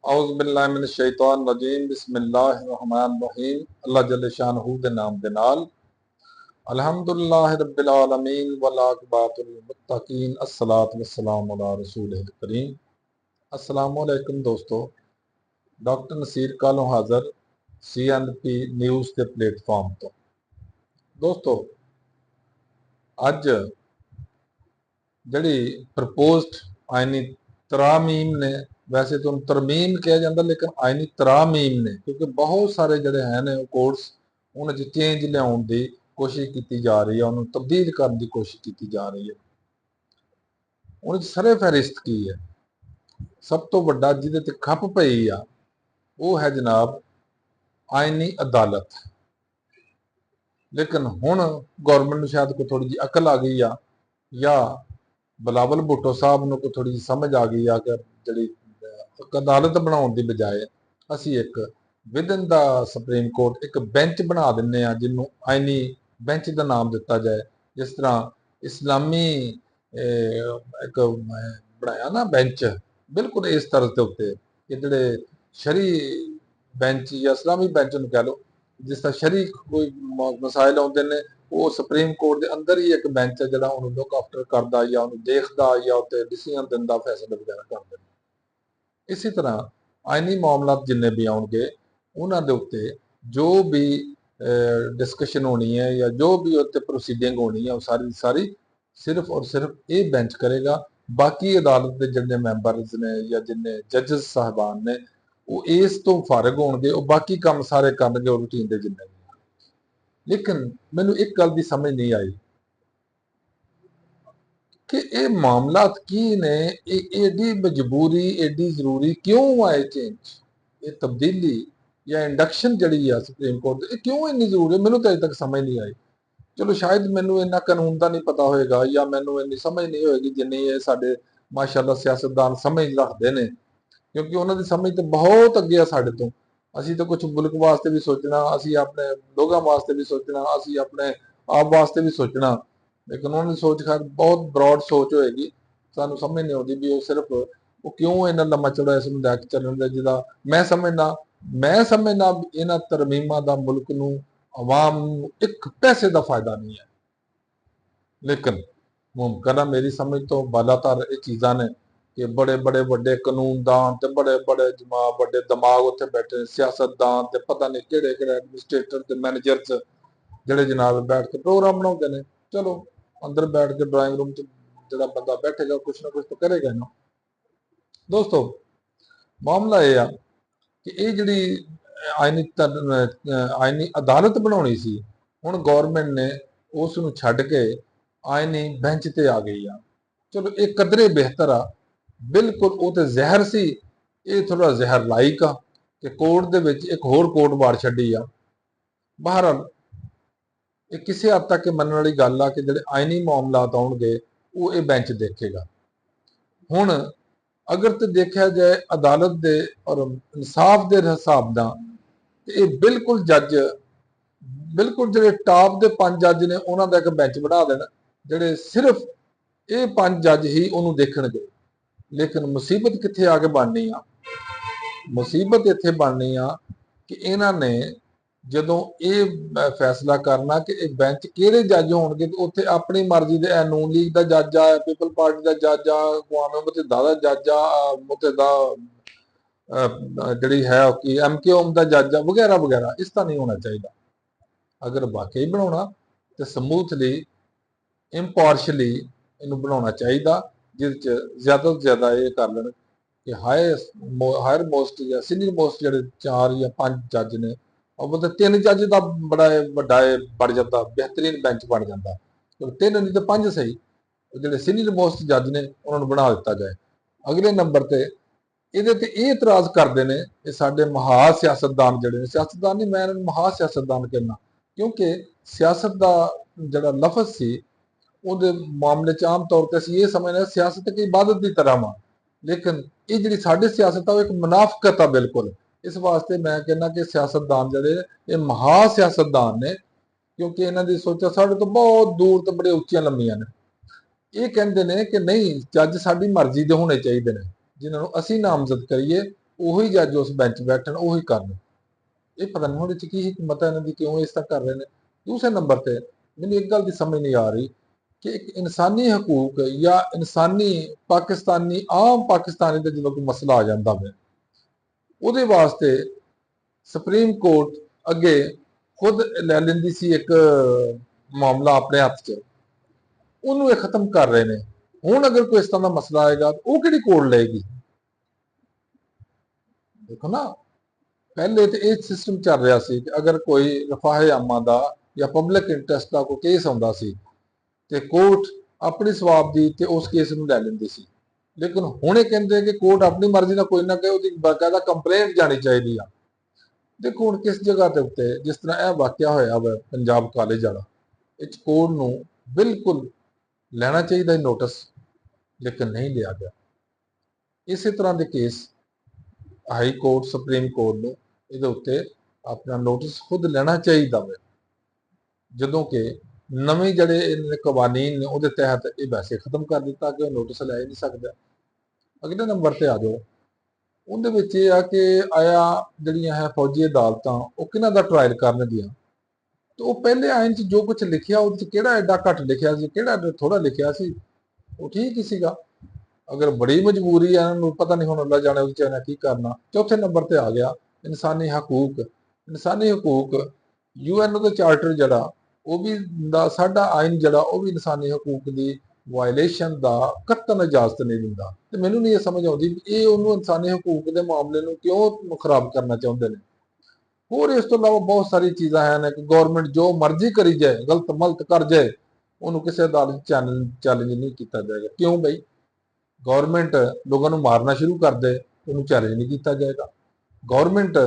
औज़ुबिल्लाहिमिनश्शैतानिर्रजीम बिस्मिल्लाहिर्रहमानिर्रहीम अल्लाह जल्ल शानहू दे नाम दे नाल अल्हम्दुलिल्लाहि रब्बिल आलमीन वल आक़िबतुल मुत्तकीन अस्सलातु वस्सलामु अला रसूलिल करीम। अस्सलामु अलैकुम दोस्तों, डॉक्टर नसीर कालों हाज़र CNP न्यूज़ के प्लेटफॉर्म तो। दोस्तों, अज जिहड़ी प्रपोज्ड आइनी तरामीम ने, वैसे तो तरमीम कहा जाता लेकिन आइनी तरामीम ने, क्योंकि बहुत सारे जिहड़े हैं ने कोर्स उन्हें चेंज लियाउण की कोशिश की जा रही है, उन्होंने तब्दील करने की कोशिश की जा रही है। उन्हें सरे फहरिस्त की है, सब तो वड्डा जिहदे ते खप पई आ वो है जनाब आइनी अदालत। लेकिन हुण गौरमेंट शायद को थोड़ी जी अकल आ गई आ, या बिलावल भुट्टो साहब को थोड़ी समझ आ गई आ कि जी अदालत बनाने की बजाय असी एक with in the supreme court एक बेंच बना दें जिन्हों आइनी बेंच का नाम दिता जाए। जिस तरह इस्लामी एक बनाया ना बेंच, बिल्कुल इस तरह के उत्ते कि जोड़े शरी बेंच या इस्लामी बेंच कह लो, जिस तरह शरी कोई मसाइल आते हैं वो सुप्रीम कोर्ट के अंदर ही एक बेंच है जो उन्होंने लुक आफ्टर करता या उन्होंने देखता या उत्ते डिसीजन दिता फैसले वगैरह करता। इसी तरह आइनी मामला जिन्ने भी आउणगे उन्होंने उत्ते जो भी डिस्कशन होनी है या जो भी उत्ते प्रोसीडिंग होनी है वो सारी सारी सिर्फ और सिर्फ ये बेंच करेगा। बाकी अदालत के जिन्ने मैंबरस ने या जिन्ने जजिस साहबान ने वो इस तो फारग होणगे, वो बाकी काम सारे करनगे रूटीन के जिन्ने भी। लेकिन मैनू एक गल की समझ नहीं आई कि ये मामला की ने, एडी मजबूरी एडी जरूरी क्यों आए चेंज, ये तब्दीली या इंडक्शन जड़ी है सुप्रीम कोर्ट क्यों इन्नी जरूरी है, मैनू तो अजे तक समझ नहीं आई। चलो शायद मैनू इन्ना कानून का नहीं पता होएगा या मैनू इन्नी समझ नहीं होएगी जिन्नी ये साडे माशाअल्लाह सियासतदान समझ रखते हैं, क्योंकि उन्होंने समझ तो बहुत अगे आ साडे तो। असी तो कुछ मुल्क वास्ते भी सोचना, असी अपने लोगों वास्ते भी सोचना, असी अपने आप वास्ते भी सोचना, लेकिन उन्होंने सोच खैर बहुत ब्रॉड सोच होएगी। सानू समझ नहीं आती भी वो सिर्फ वो क्यों इन्ना लम्मा चौड़ा इसमें लैके चलन दे, जिदा मैं समझना इन्हां तरमीमां दा मुल्क नूं अवाम नूं एक पैसे का फायदा नहीं है। लेकिन मुमकिन है मेरी समझ तो बालातर ये चीज़ां ने कि बड़े बड़े वड्डे कानूनदान ते बड़े बड़े वड्डे दिमाग उत्थे बैठे सियासतदान ते पता नहीं किहड़े किहड़े एडमिनिस्ट्रेटर ते मैनेजर्स जिहड़े जनाब बैठ के प्रोग्राम बनाते हैं। चलो अंदर बैठ के ड्राइंग रूम च जिहड़ा बंदा बैठेगा कुछ ना कुछ तो करेगा ना। दोस्तों, मामला यह आ कि ये जिहड़ी आइनी अदालत बनाउणी सी, हुण गौरमेंट ने उस नूं छड्ड के आइनी बेंच ते आ गई आ। चलो ये कदरे बेहतर आ, बिल्कुल वो तो जहर सी, ये थोड़ा जहर लाइक आ कि कोर्ट दे विच एक होर कोर्ट बार छड्डी आ। बहरहाल ये किसी हद तक मनण वाली गल आ कि जिहड़े आइनी मामलात आउणगे वो ये बेंच देखेगा। हुण अगर तो देखा जाए अदालत दे और इंसाफ के हिसाब नाल ये बिल्कुल जज बिल्कुल जिहड़े टॉप के 5 जज ने उन्हां दा एक बेंच बना देना, जिहड़े सिर्फ ये 5 जज ही उन्होंने देखणगे। लेकिन मुसीबत कित्थे आके बननी आ, मुसीबत इत्थे बननी आ कि इन्हां ने जदों ये फैसला करना कि ये बेंच किहड़े जज होणगे, तो उत्थे अपनी मर्जी दे नून लीग का जज आ, पीपल पार्टी का जज आ, अकवाम मुतहदा का जज आ, मुतहदा जिहड़ी है कि MKOM का जज आ वगैरह वगैरह। इस तरह नहीं होना चाहिए। अगर वाकई बनाना तो समूथली इंपार्शली इनू बनाना चाहिए, जिस ज्यादा तो ज्यादा ये कर लें कि हायर मोस्ट या सीनियर मोस्ट जो 4 या 5 जज ने, और मतलब 3 जज का बड़ा वड्डा बढ़ जाता, बेहतरीन बेंच बन जाता। तो 3 नहीं तो 5 सही जो सीनियर मोस्ट जज ने उन्होंने बना दिता जाए। अगले नंबर पर ਇਹਦੇ ਤੇ ਇਹ ਇਤਰਾਜ਼ ਕਰਦੇ ਨੇ ਇਹ ਸਾਡੇ ਮਹਾ ਸਿਆਸਤਦਾਨ ਜਿਹੜੇ ਨੇ, ਸਿਆਸਤਦਾਨ ਨਹੀਂ ਮੈਂ ਇਹਨਾਂ ਨੂੰ ਮਹਾ ਸਿਆਸਤਦਾਨ ਕਹਿੰਦਾ, ਕਿਉਂਕਿ ਸਿਆਸਤ ਦਾ ਜਿਹੜਾ ਲਫ਼ਜ਼ ਸੀ ਉਹਦੇ ਮਾਮਲੇ 'ਚ ਆਮ ਤੌਰ ਤੇ ਅਸੀਂ ਇਹ ਸਮਝਦੇ ਸਿਆਸਤ ਇੱਕ ਇਬਾਦਤ ਦੀ ਤਰ੍ਹਾਂ ਵਾ। ਲੇਕਿਨ ਇਹ ਜਿਹੜੀ ਸਾਡੀ ਸਿਆਸਤ ਆ ਉਹ ਇੱਕ ਮੁਨਾਫਕਤ ਆ ਬਿਲਕੁਲ। ਇਸ ਵਾਸਤੇ ਮੈਂ ਕਹਿੰਦਾ ਕਿ ਸਿਆਸਤਦਾਨ ਜਿਹੜੇ ਇਹ ਮਹਾ ਸਿਆਸਤਦਾਨ ਨੇ, ਕਿਉਂਕਿ ਇਹਨਾਂ ਦੀ ਸੋਚਾਂ ਸਾਡੇ ਤੋਂ ਬਹੁਤ ਦੂਰ ਤੇ ਬੜੇ ਉੱਚੀਆਂ ਲੰਮੀਆਂ ਨੇ। ਇਹ ਕਹਿੰਦੇ ਨੇ ਕਿ ਨਹੀਂ, ਜੱਜ ਸਾਡੀ ਮਰਜ਼ੀ ਦੇ ਹੋਣੇ ਚਾਹੀਦੇ ਨੇ, जिन्होंने असी नामजद करिए ਉਹੀ ਜੱਜ ਉਸ ਬੈਂਚ ਬੈਠਣ, ਉਹੀ ਕਰਨ। ਇਹ ਪਤਾ ਨਹੀਂ ਉਹਦੇ ਚ ਕੀ ਹਿਕਮਤ ਹੈ ਇਹਨਾਂ ਦੀ, ਕਿਉਂ ਇਸ ਤਰ੍ਹਾਂ ਕਰ ਰਹੇ ਨੇ। ਦੂਸਰੇ ਨੰਬਰ ਤੇ ਮੈਨੂੰ ਇੱਕ ਗੱਲ ਦੀ ਸਮਝ ਨਹੀਂ ਆ ਰਹੀ ਕਿ ਇੱਕ ਇਨਸਾਨੀ ਹਕੂਕ ਜਾਂ ਇਨਸਾਨੀ ਪਾਕਿਸਤਾਨੀ, ਆਮ ਪਾਕਿਸਤਾਨੀ ਦਾ ਜਦੋਂ ਕੋਈ ਮਸਲਾ ਆ ਜਾਂਦਾ ਹੈ, ਉਹਦੇ ਵਾਸਤੇ ਸੁਪਰੀਮ ਕੋਰਟ ਅੱਗੇ ਖੁਦ ਲੈ ਲੈਂਦੀ ਸੀ ਇੱਕ ਮਾਮਲਾ ਆਪਣੇ ਹੱਥ 'ਚ, ਉਹਨੂੰ ਇਹ ਖਤਮ ਕਰ ਰਹੇ ਨੇ। ਹੁਣ ਅਗਰ ਕੋਈ ਇਸ ਤਰ੍ਹਾਂ ਦਾ ਮਸਲਾ ਆਏਗਾ ਉਹ ਕਿਹੜੀ ਕੋਰਟ ਲਏਗੀ? ਦੇਖੋ ਨਾ, ਪਹਿਲੇ ਤੇ ਇਹ ਸਿਸਟਮ ਚੱਲ ਰਿਹਾ ਸੀ ਕਿ ਅਗਰ ਕੋਈ ਰਫਾਹੇ ਆਮਾ ਦਾ ਜਾਂ ਪਬਲਿਕ ਇੰਟਰਸਟ ਦਾ ਕੋਈ ਕੇਸ ਆਉਂਦਾ ਸੀ ਤੇ ਕੋਰਟ ਆਪਣੀ ਸਵਾਬ ਦੀ ਤੇ ਉਸ ਕੇਸ ਨੂੰ ਲੈ ਲੈਂਦੀ ਸੀ। ਲੇਕਿਨ ਹੁਣ ਇਹ ਕਹਿੰਦੇ ਕਿ ਕੋਰਟ ਆਪਣੀ ਮਰਜ਼ੀ ਨਾਲ ਕੋਈ ਨਾ ਕਹੇ, ਉਹਦੀ ਬਾਕਾਇਦਾ ਕੰਪਲੇਂਟ ਜਾਣੀ ਚਾਹੀਦੀ ਆ। ਦੇਖੋ ਹੁਣ ਕਿਸ ਜਗ੍ਹਾ ਦੇ ਉੱਤੇ, ਜਿਸ ਤਰ੍ਹਾਂ ਇਹ ਵਾਕਿਆ ਹੋਇਆ ਵਾ ਪੰਜਾਬ ਕਾਲਜ ਵਾਲਾ, ਇਹ 'ਚ ਕੋਰਟ ਨੂੰ ਬਿਲਕੁਲ ਲੈਣਾ ਚਾਹੀਦਾ ਨੋਟਿਸ, ਲੇਕਿਨ ਨਹੀਂ ਲਿਆ ਗਿਆ। ਇਸੇ ਤਰ੍ਹਾਂ ਦੇ case high court, supreme court ਨੂੰ ਇਹਦੇ ਉੱਤੇ ਆਪਣਾ ਨੋਟਿਸ ਖੁਦ ਲੈਣਾ ਚਾਹੀਦਾ ਵਾ, ਜਦੋਂ ਕਿ ਨਵੇਂ ਜਿਹੜੇ ਇਹਨਾਂ ਦੇ ਕਵਾਨੀਨ ਨੇ ਉਹਦੇ ਤਹਿਤ ਇਹ ਵੈਸੇ ਖਤਮ ਕਰ ਦਿੱਤਾ ਕਿ ਉਹ ਨੋਟਿਸ ਲੈ ਹੀ ਨਹੀਂ ਸਕਦਾ। ਅਗਲੇ ਨੰਬਰ ਤੇ ਆ ਜਾਓ, ਉਹਦੇ ਵਿੱਚ ਇਹ ਆ ਕਿ ਆਇਆ ਜਿਹੜੀਆਂ ਹੈ ਫੌਜੀ ਅਦਾਲਤਾਂ, ਉਹ ਕਿਹਨਾਂ ਦਾ ਟਰਾਇਲ ਕਰਨਗੀਆਂ। ਤੇ ਉਹ ਪਹਿਲੇ ਆਇਨ 'ਚ ਜੋ ਕੁਝ ਲਿਖਿਆ ਉਹਦੇ 'ਚ ਕਿਹੜਾ ਐਡਾ ਘੱਟ ਲਿਖਿਆ ਸੀ, ਕਿਹੜਾ ਥੋੜਾ ਲਿਖਿਆ ਸੀ, ਉਹ ਠੀਕ ਹੀ ਸੀਗਾ। ਅਗਰ ਬੜੀ ਮਜਬੂਰੀ ਹੈ ਇਹਨਾਂ ਨੂੰ, ਪਤਾ ਨਹੀਂ ਹੁਣ ਅੱਲਾ ਜਾਣੇ ਉਹਦੇ 'ਚ ਇਹਨਾਂ ਕੀ ਕਰਨਾ। ਚੌਥੇ ਨੰਬਰ ਤੇ ਆ ਗਿਆ ਇਨਸਾਨੀ ਹਕੂਕ। ਇਨਸਾਨੀ ਹਕੂਕ UN ਦਾ ਚਾਰਟਰ ਜਿਹੜਾ, ਉਹ ਵੀ ਦਾ ਸਾਡਾ ਆਇਨ ਜਿਹੜਾ, ਉਹ ਵੀ ਇਨਸਾਨੀ ਹਕੂਕ ਦੀ ਵਾਇਲੇਸ਼ਨ ਦਾ ਕਤਨ ਇਜਾਜ਼ਤ ਨਹੀਂ ਦਿੰਦਾ। ਤੇ ਮੈਨੂੰ ਨਹੀਂ ਇਹ ਸਮਝ ਆਉਂਦੀ ਵੀ ਇਹ ਉਹਨੂੰ ਇਨਸਾਨੀ ਹਕੂਕ ਦੇ ਮਾਮਲੇ ਨੂੰ ਕਿਉਂ ਖਰਾਬ ਕਰਨਾ ਚਾਹੁੰਦੇ ਨੇ। ਹੋਰ ਇਸ ਤੋਂ ਇਲਾਵਾ ਬਹੁਤ ਸਾਰੀ ਚੀਜ਼ਾਂ ਹਨ ਕਿ ਗੌਰਮੈਂਟ ਜੋ ਮਰਜ਼ੀ ਕਰੀ ਜਾਏ, ਗਲਤ ਮਲਤ ਕਰ ਜਾਏ, ਉਹਨੂੰ ਕਿਸੇ ਅਦਾਲਤ ਚੈਲੰਜ ਨਹੀਂ ਕੀਤਾ ਜਾਏਗਾ। ਕਿਉਂ ਬਈ? ਗੌਰਮੈਂਟ ਲੋਕਾਂ ਨੂੰ ਮਾਰਨਾ ਸ਼ੁਰੂ ਕਰ ਦੇ, ਉਹਨੂੰ ਚੈਲੰਜ ਨਹੀਂ ਕੀਤਾ ਜਾਏਗਾ। ਗੌਰਮੈਂਟ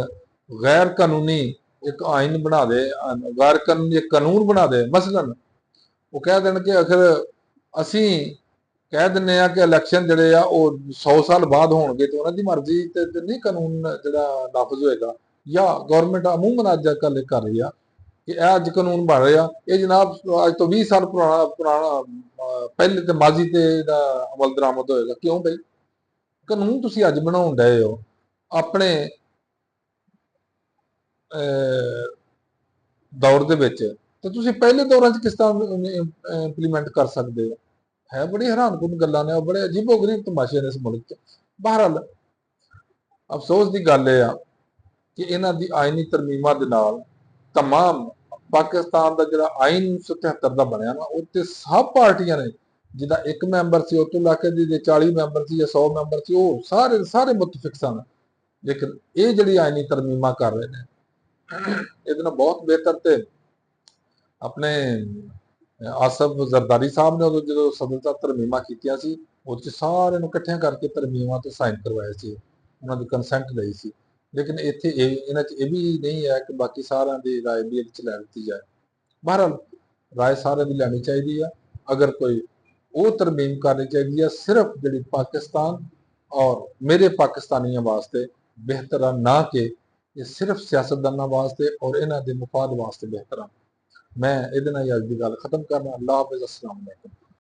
ਗੈਰ ਕਾਨੂੰਨੀ ਇੱਕ ਆਇਨ ਬਣਾ ਦੇ, ਗੈਰ ਕਾਨੂੰਨੀ ਇੱਕ ਕਾਨੂੰਨ ਬਣਾ ਦੇ, ਮਸਲਨ ਉਹ ਕਹਿ ਦੇਣ ਕਿ ਅਗਰ ਅਸੀਂ ਕਹਿ ਦਿੰਦੇ ਆ ਕਿ ਇਲੈਕਸ਼ਨ ਜਿਹੜੇ ਆ ਉਹ 100 ਸਾਲ ਬਾਅਦ ਹੋਣਗੇ, ਤੇ ਉਹਨਾਂ ਦੀ ਮਰਜ਼ੀ ਤੇ ਨਹੀਂ ਕਾਨੂੰਨ ਜਿਹੜਾ ਨਾਫਜ਼ ਹੋਏਗਾ। ਜਾਂ ਗੌਰਮੈਂਟ ਅਮੂਮਨ ਅੱਜ ਕੱਲ੍ਹ ਕਰ ਰਹੀ ਆ ਕਿ ਇਹ ਅੱਜ ਕਾਨੂੰਨ ਬਣ ਰਿਹਾ, ਇਹ ਜਨਾਬ ਅੱਜ ਤੋਂ 20 ਸਾਲ ਪੁਰਾਣਾ ਪਹਿਲੇ ਤੇ ਮਾਜ਼ੀ ਤੇ ਇਹਦਾ ਅਮਲ ਦਰਾਮਦ ਹੋਏਗਾ। ਕਿਉਂ ਬਈ? ਕਾਨੂੰਨ ਤੁਸੀਂ ਅੱਜ ਬਣਾਉਣ ਡਏ ਹੋ ਆਪਣੇ ਦੌਰ ਦੇ ਵਿੱਚ, ਤੇ ਤੁਸੀਂ ਪਹਿਲੇ ਦੌਰਾਂ 'ਚ ਕਿਸ ਤਰ੍ਹਾਂ ਇੰਪਲੀਮੈਂਟ ਕਰ ਸਕਦੇ ਹੋ? ਹੈ ਬੜੀ ਹੈਰਾਨਕੁਨ ਗੱਲਾਂ ਨੇ, ਉਹ ਬੜੇ ਅਜੀਬੋ ਗਰੀਬ ਤਮਾਸ਼ੇ ਨੇ ਇਸ ਮੁਲਕ 'ਚ। ਬਹਰਹਾਲ ਅਫਸੋਸ ਦੀ ਗੱਲ ਇਹ ਆ ਕਿ ਇਹਨਾਂ ਦੀ ਆਇਨੀ ਤਰਮੀਮਾਂ ਦੇ ਨਾਲ ਤਮਾਮ ਪਾਕਿਸਤਾਨ ਦਾ ਜਿਹੜਾ ਆਇਨ 1973 ਦਾ ਬਣਿਆ ਨਾ, ਉੱਤੇ ਸਭ ਪਾਰਟੀਆਂ ਨੇ, ਜਿਹਦਾ ਇੱਕ ਮੈਂਬਰ ਸੀ ਉਹ ਤੋਂ ਲਾ ਕੇ ਜੇ 40 ਮੈਂਬਰ ਸੀ ਜਾਂ 100 ਮੈਂਬਰ ਸੀ, ਉਹ ਸਾਰੇ ਮੁਤਫਿਕ ਸਨ। ਲੇਕਿਨ ਇਹ ਜਿਹੜੀ ਆਇਨੀ ਤਰਮੀਮਾਂ ਕਰ ਰਹੇ ਨੇ, ਇਹਦੇ ਨਾਲ ਬਹੁਤ ਬਿਹਤਰ ਤੇ ਆਪਣੇ ਆਸਫ ਜ਼ਰਦਾਰੀ ਸਾਹਿਬ ਨੇ ਉਦੋਂ ਜਦੋਂ ਸਦਰਤਾ ਤਰਮੀਮਾਂ ਕੀਤੀਆਂ ਸੀ, ਉਹਦੇ 'ਚ ਸਾਰਿਆਂ ਨੂੰ ਇਕੱਠਿਆਂ ਕਰਕੇ ਤਰਮੀਮਾਂ ਤੇ ਸਾਈਨ ਕਰਵਾਏ ਸੀ, ਉਹਨਾਂ ਦੀ ਕੰਸੈਂਟ ਲਈ ਸੀ। ਲੇਕਿਨ ਇੱਥੇ ਇਹਨਾਂ 'ਚ ਇਹ ਵੀ ਨਹੀਂ ਹੈ ਕਿ ਬਾਕੀ ਸਾਰਿਆਂ ਦੀ ਰਾਏ ਵੀ ਇਹਦੇ 'ਚ ਲੈ ਲਿੱਤੀ ਜਾਏ। ਬਹਰਹਾਲ ਰਾਏ ਸਾਰਿਆਂ ਦੀ ਲੈਣੀ ਚਾਹੀਦੀ ਆ। ਅਗਰ ਕੋਈ ਉਹ ਤਰਮੀਮ ਕਰਨੀ ਚਾਹੀਦੀ ਆ ਸਿਰਫ ਜਿਹੜੀ ਪਾਕਿਸਤਾਨ ਔਰ ਮੇਰੇ ਪਾਕਿਸਤਾਨੀਆਂ ਵਾਸਤੇ ਬਿਹਤਰ ਆ, ਨਾ ਕਿ ਇਹ ਸਿਰਫ ਸਿਆਸਤਦਾਨਾਂ ਵਾਸਤੇ ਔਰ ਇਹਨਾਂ ਦੇ ਮੁਫਾਦ ਵਾਸਤੇ ਬਿਹਤਰ ਆ। ਮੈਂ ਇਹਦੇ ਨਾਲ ਅੱਜ ਦੀ ਗੱਲ ਖਤਮ ਕਰਨਾ। ਅੱਲਾਹ ਹਾਫਿਜ਼, अस्सलाम वालेकुम।